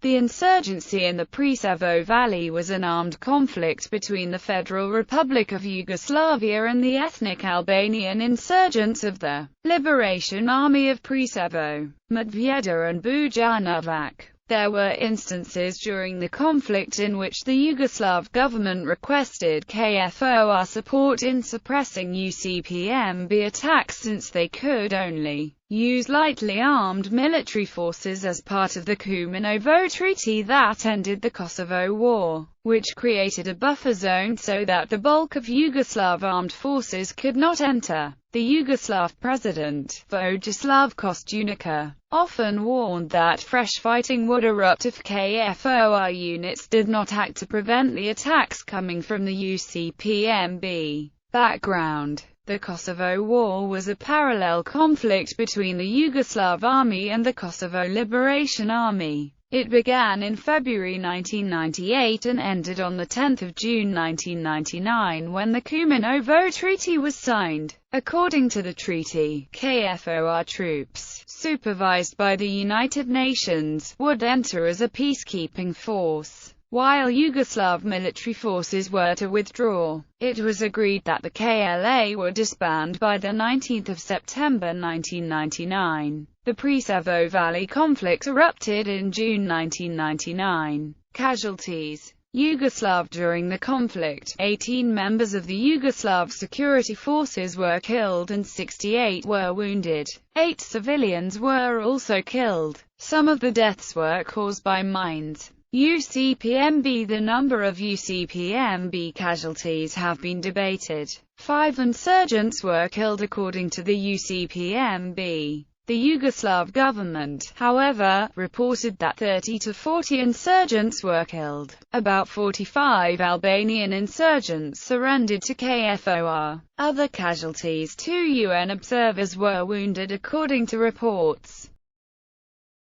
The insurgency in the Preševo Valley was an armed conflict between the Federal Republic of Yugoslavia and the ethnic Albanian insurgents of the Liberation Army of Preševo, Medveđa and Bujanovac. There were instances during the conflict in which the Yugoslav government requested KFOR support in suppressing UÇPMB attacks since they could only use lightly armed military forces as part of the Kumanovo Treaty that ended the Kosovo War, which created a buffer zone so that the bulk of Yugoslav armed forces could not enter. The Yugoslav president, Vojislav Koštunica, often warned that fresh fighting would erupt if KFOR units did not act to prevent the attacks coming from the UÇPMB. Background: the Kosovo War was a parallel conflict between the Yugoslav Army and the Kosovo Liberation Army. It began in February 1998 and ended on 10 June 1999 when the Kumanovo Treaty was signed. According to the treaty, KFOR troops, supervised by the United Nations, would enter as a peacekeeping force, while Yugoslav military forces were to withdraw. It was agreed that the KLA would disband by 19 September 1999. The Preševo Valley conflict erupted in June 1999. Casualties: Yugoslav. During the conflict, 18 members of the Yugoslav security forces were killed and 68 were wounded. 8 civilians were also killed. Some of the deaths were caused by mines. UÇPMB. The number of UÇPMB casualties have been debated. 5 insurgents were killed according to the UÇPMB. The Yugoslav government, however, reported that 30 to 40 insurgents were killed. About 45 Albanian insurgents surrendered to KFOR. Other casualties: 2 UN observers were wounded according to reports.